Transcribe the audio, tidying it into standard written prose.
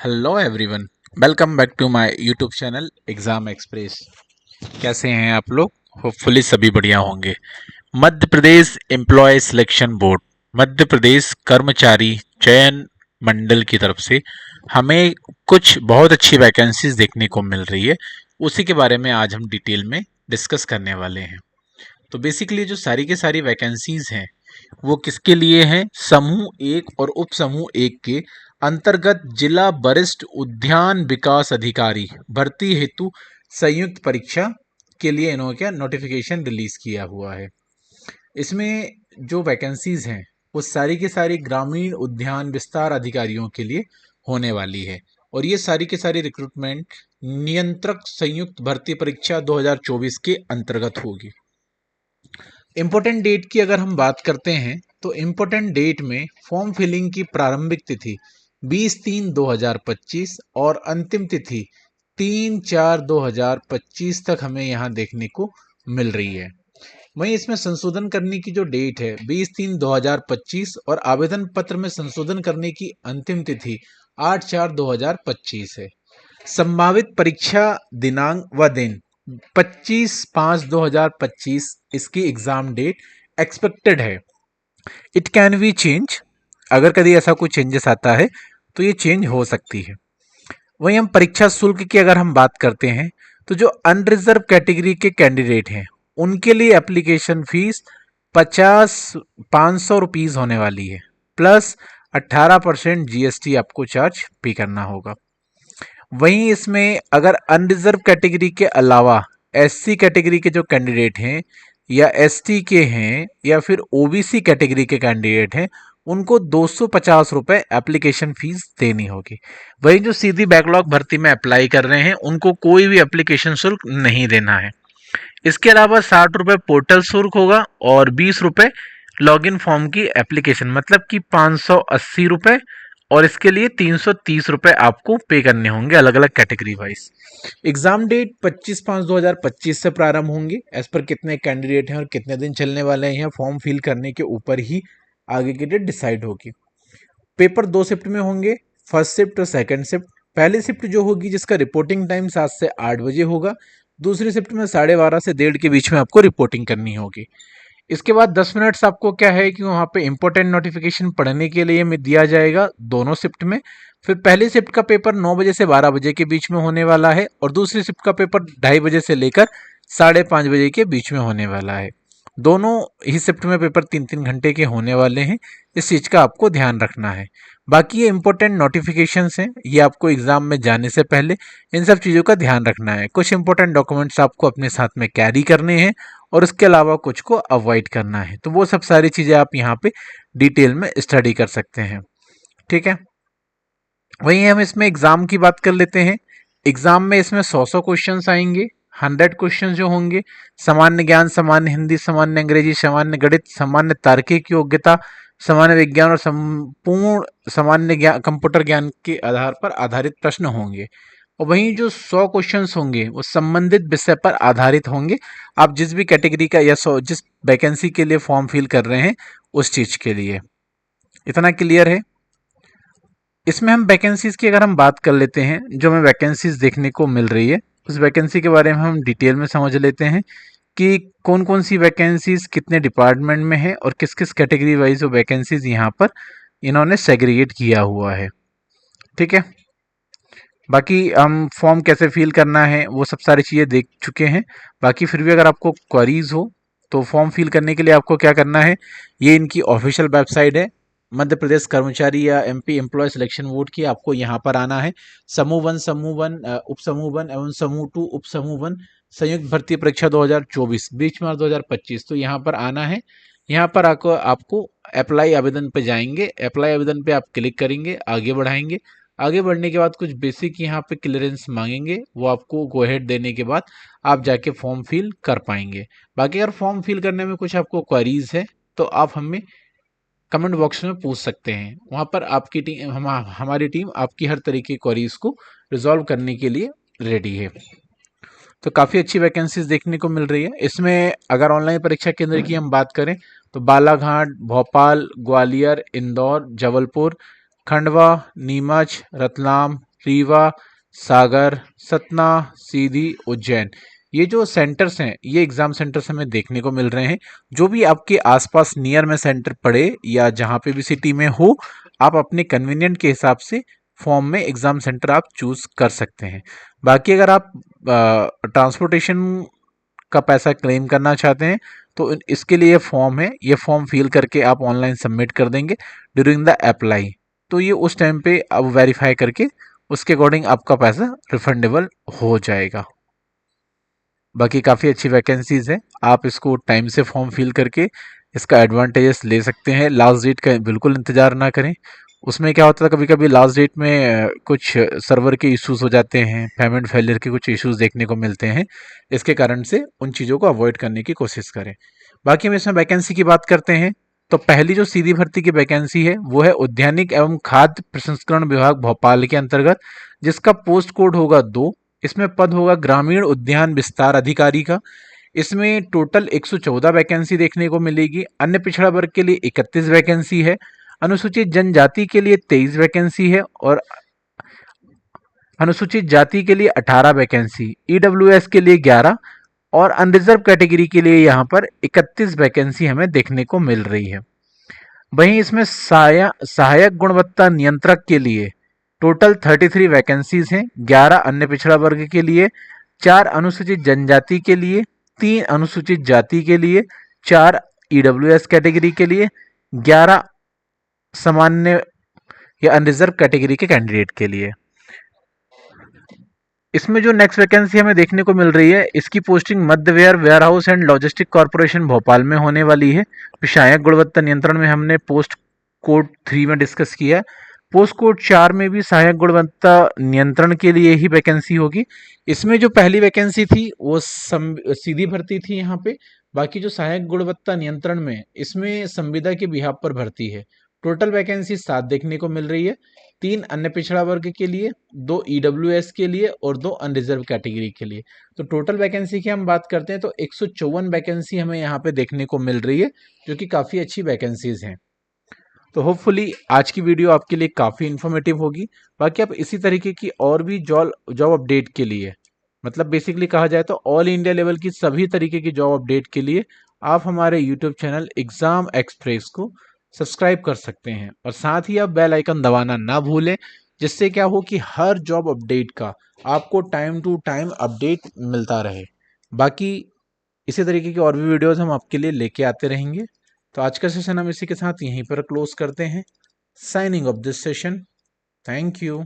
Hello everyone, welcome back to my YouTube channel exam express. कैसे हैं आप लोग? होपफुली सभी बढ़िया होंगे। Madhya Pradesh employee selection board, Madhya Pradesh कर्मचारी चयन मंडल की तरफ से हमें कुछ बहुत अच्छी वैकेंसीज देखने को मिल रही है। उसी के बारे में आज हम डिटेल में डिस्कस करने वाले हैं। तो बेसिकली जो सारी के सारी वैकेंसीज हैं वो किसके लिए हैं? समूह एक और उप समूह एक के अंतर्गत जिला वरिष्ठ उद्यान विकास अधिकारी भर्ती हेतु संयुक्त परीक्षा के लिए इन्होंने क्या नोटिफिकेशन रिलीज किया हुआ है। इसमें जो वैकेंसीज हैं वो सारी के सारी ग्रामीण उद्यान विस्तार अधिकारियों के लिए होने वाली है और ये सारी के सारी रिक्रूटमेंट नियंत्रक संयुक्त भर्ती परीक्षा 2024 के अंतर्गत होगी। इम्पोर्टेंट डेट की अगर हम बात करते हैं तो इम्पोर्टेंट डेट में फॉर्म फिलिंग की प्रारंभिक तिथि 20-3-2025 और अंतिम तिथि 3-4-2025 तक हमें यहाँ देखने को मिल रही है। वहीं इसमें संशोधन करने की जो डेट है 20-3-2025 और आवेदन पत्र में संशोधन करने की अंतिम तिथि 8-4-2025 है। संभावित परीक्षा दिनांक व दिन 25-5-2025 इसकी एग्जाम डेट एक्सपेक्टेड है। इट कैन बी चेंज, अगर कभी ऐसा कोई चेंजेस आता है तो ये चेंज हो सकती है। वहीं हम परीक्षा शुल्क की अगर हम बात करते हैं तो जो अनरिजर्व कैटेगरी के कैंडिडेट हैं उनके लिए एप्लीकेशन फीस 500 होने वाली है, प्लस 18% जीएसटी आपको चार्ज पे करना होगा। वहीं इसमें अगर अनरिजर्व कैटेगरी के अलावा एससी कैटेगरी के जो कैंडिडेट हैं या एसटी के हैं या फिर ओबीसी कैटेगरी के कैंडिडेट हैं उनको 250 रुपये एप्लीकेशन फीस देनी होगी। वहीं जो सीधी बैकलॉग भर्ती में अप्लाई कर रहे हैं उनको कोई भी एप्लीकेशन शुल्क नहीं देना है। इसके अलावा 60 रुपये पोर्टल शुल्क होगा और 20 रुपये लॉगिन फॉर्म की एप्लीकेशन, मतलब कि 580 रुपये, और इसके लिए 330 रुपये आपको पे करने होंगे अलग अलग कैटेगरी वाइज। एग्जाम डेट 25-5-2025 से प्रारंभ होंगे। एज पर कितने कैंडिडेट हैं और कितने दिन चलने वाले हैं फॉर्म फिल करने के ऊपर ही आगे की डेट डिसाइड होगी। पेपर 2 शिफ्ट में होंगे, फर्स्ट शिफ्ट और सेकंड शिफ्ट। पहली शिफ्ट जो होगी जिसका रिपोर्टिंग टाइम 7 से 8 बजे होगा, दूसरी शिफ्ट में 12:30 से 1:30 के बीच में आपको रिपोर्टिंग करनी होगी। इसके बाद 10 मिनट्स आपको क्या है कि वहाँ पे इंपॉर्टेंट नोटिफिकेशन पढ़ने के लिए में दिया जाएगा दोनों शिफ्ट में। फिर पहली शिफ्ट का पेपर 9 बजे से 12 बजे के बीच में होने वाला है और दूसरी शिफ्ट का पेपर 2:30 बजे से लेकर 5:30 बजे के बीच में होने वाला है। दोनों ही शिफ्ट में पेपर 3-3 घंटे के होने वाले हैं, इस चीज़ का आपको ध्यान रखना है। बाकी ये इंपॉर्टेंट नोटिफिकेशंस हैं, ये आपको एग्जाम में जाने से पहले इन सब चीज़ों का ध्यान रखना है। कुछ इंपॉर्टेंट डॉक्यूमेंट्स आपको अपने साथ में कैरी करने हैं और उसके अलावा कुछ को अवॉइड करना है, तो वो सब सारी चीज़ें आप यहाँ पे डिटेल में स्टडी कर सकते हैं। ठीक है, वहीं हम इसमें एग्जाम की बात कर लेते हैं। एग्जाम में इसमें 100 क्वेश्चंस आएंगे। 100 क्वेश्चन जो होंगे सामान्य ज्ञान, सामान्य हिंदी, सामान्य अंग्रेजी, सामान्य गणित, सामान्य तार्किक योग्यता, सामान्य विज्ञान और संपूर्ण सामान्य ज्ञान कंप्यूटर ज्ञान के आधार पर आधारित प्रश्न होंगे। और वहीं जो 100 क्वेश्चंस होंगे वो संबंधित विषय पर आधारित होंगे। आप जिस भी कैटेगरी का या जिस वैकेंसी के लिए फॉर्म फिल कर रहे हैं उस चीज के लिए। इतना क्लियर है? इसमें हम वैकेंसीज की अगर हम बात कर लेते हैं, जो हमें वैकेंसीज देखने को मिल रही है उस वैकेंसी के बारे में हम डिटेल में समझ लेते हैं कि कौन कौन सी वैकेंसीज कितने डिपार्टमेंट में है और किस किस कैटेगरी वाइज वो वैकेंसीज यहाँ पर इन्होंने सेग्रीगेट किया हुआ है। ठीक है, बाकी हम फॉर्म कैसे फिल करना है वो सब सारी चीज़ें देख चुके हैं। बाकी फिर भी अगर आपको क्वेरीज हो तो फॉर्म फिल करने के लिए आपको क्या करना है, ये इनकी ऑफिशियल वेबसाइट है मध्य प्रदेश कर्मचारी या एमपी एम्प्लॉय सिलेक्शन बोर्ड की। आपको यहाँ पर आना है, समूह 1, समूह 1, उप समूह 1 एवं समूह 2 उप समूह 1 संयुक्त भर्ती परीक्षा 2024 20 मार्च 2025। तो यहाँ पर आना है। यहाँ पर आपको अप्लाई आवेदन पे जाएंगे, अप्लाई आवेदन पे आप क्लिक करेंगे, आगे बढ़ाएंगे। आगे बढ़ने के बाद कुछ बेसिक यहाँ पे क्लियरेंस मांगेंगे, वो आपको गो अहेड देने के बाद आप जाके फॉर्म फिल कर पाएंगे। बाकी अगर फॉर्म फिल करने में कुछ आपको क्वेरीज है तो आप हमें कमेंट बॉक्स में पूछ सकते हैं। वहाँ पर आपकी टीम हमारी टीम आपकी हर तरीके की क्वेरीज को रिजॉल्व करने के लिए रेडी है। तो काफ़ी अच्छी वैकेंसीज देखने को मिल रही है। इसमें अगर ऑनलाइन परीक्षा केंद्र की हम बात करें तो बालाघाट, भोपाल, ग्वालियर, इंदौर, जबलपुर, खंडवा, नीमच, रतलाम, रीवा, सागर, सतना, सीधी, उज्जैन, ये जो सेंटर्स हैं ये एग्जाम सेंटर्स हमें देखने को मिल रहे हैं। जो भी आपके आसपास नियर में सेंटर पड़े या जहाँ पे भी सिटी में हो, आप अपने कन्वीनियंट के हिसाब से फॉर्म में एग्जाम सेंटर आप चूज कर सकते हैं। बाकी अगर आप ट्रांसपोर्टेशन का पैसा क्लेम करना चाहते हैं तो इसके लिए फॉर्म है, ये फॉर्म फिल करके आप ऑनलाइन सबमिट कर देंगे ड्यूरिंग द अप्लाई। तो ये उस टाइम पे आप वेरीफाई करके उसके अकॉर्डिंग आपका पैसा रिफंडेबल हो जाएगा। बाकी काफ़ी अच्छी वैकेंसीज है, आप इसको टाइम से फॉर्म फिल करके इसका एडवांटेजेस ले सकते हैं। लास्ट डेट का बिल्कुल इंतज़ार ना करें। उसमें क्या होता है, कभी कभी लास्ट डेट में कुछ सर्वर के इश्यूज हो जाते हैं, पेमेंट फेलियर के कुछ इश्यूज देखने को मिलते हैं। इसके कारण से उन चीज़ों को अवॉइड करने की कोशिश करें। बाकी हम इसमें वैकेंसी की बात करते हैं तो पहली जो सीधी भर्ती की वैकेंसी है वो है उद्यानिक एवं खाद्य प्रसंस्करण विभाग भोपाल के अंतर्गत, जिसका पोस्ट कोड होगा 2। इसमें पद होगा ग्रामीण उद्यान विस्तार अधिकारी का। इसमें टोटल 114 वैकेंसी देखने को मिलेगी। अन्य पिछड़ा वर्ग के लिए 31 वैकेंसी है, अनुसूचित जनजाति के लिए 23 वैकेंसी है और अनुसूचित जाति के लिए 18 वैकेंसी, ईडब्ल्यूएस के लिए 11 और अनरिजर्व कैटेगरी के लिए यहाँ पर 31 वैकेंसी हमें देखने को मिल रही है। वहीं इसमें सहायक गुणवत्ता नियंत्रक के लिए टोटल 33 वैकेंसीज हैं। 11 अन्य पिछड़ा वर्ग के लिए, 4 अनुसूचित जनजाति के लिए, 3 अनुसूचित जाति के लिए, 4 ईडब्ल्यूएस कैटेगरी के लिए, 11 सामान्य या अनरिजर्व कैटेगरी के कैंडिडेट के लिए। इसमें जो नेक्स्ट वैकेंसी हमें देखने को मिल रही है, इसकी पोस्टिंग मध्यवेयर warehouse and logistic corporation Bhopal में होने वाली है। सहायक गुणवत्ता नियंत्रण में हमने पोस्ट कोड 3 में डिस्कस किया है। पोस्ट कोड 4 में भी सहायक गुणवत्ता नियंत्रण के लिए ही वैकेंसी होगी। इसमें जो पहली वैकेंसी थी वो सीधी भर्ती थी यहाँ पे। बाकी जो सहायक गुणवत्ता नियंत्रण में, इसमें संविदा के बिहाफ पर भर्ती है। टोटल वैकेंसी 7 देखने को मिल रही है, 3 अन्य पिछड़ा वर्ग के लिए, 2 ईडब्ल्यूएस के लिए और 2 अनरिजर्व कैटेगरी के लिए। तो टोटल वैकेंसी की हम बात करते हैं तो 154 वैकेंसी हमें यहाँ पे देखने को मिल रही है, जो कि काफ़ी अच्छी वैकेंसीज हैं। तो होपफुली आज की वीडियो आपके लिए काफ़ी इन्फॉर्मेटिव होगी। बाकी आप इसी तरीके की और भी जॉब अपडेट के लिए, मतलब बेसिकली कहा जाए तो ऑल इंडिया लेवल की सभी तरीके की जॉब अपडेट के लिए आप हमारे यूट्यूब चैनल एग्जाम एक्सप्रेस को सब्सक्राइब कर सकते हैं और साथ ही आप बेल आइकन दबाना ना भूलें, जिससे क्या हो कि हर जॉब अपडेट का आपको टाइम टू टाइम अपडेट मिलता रहे। बाकी इसी तरीके की और भी वीडियोस हम आपके लिए लेके आते रहेंगे। तो आज का सेशन हम इसी के साथ यहीं पर क्लोज करते हैं। Signing off this session. Thank you.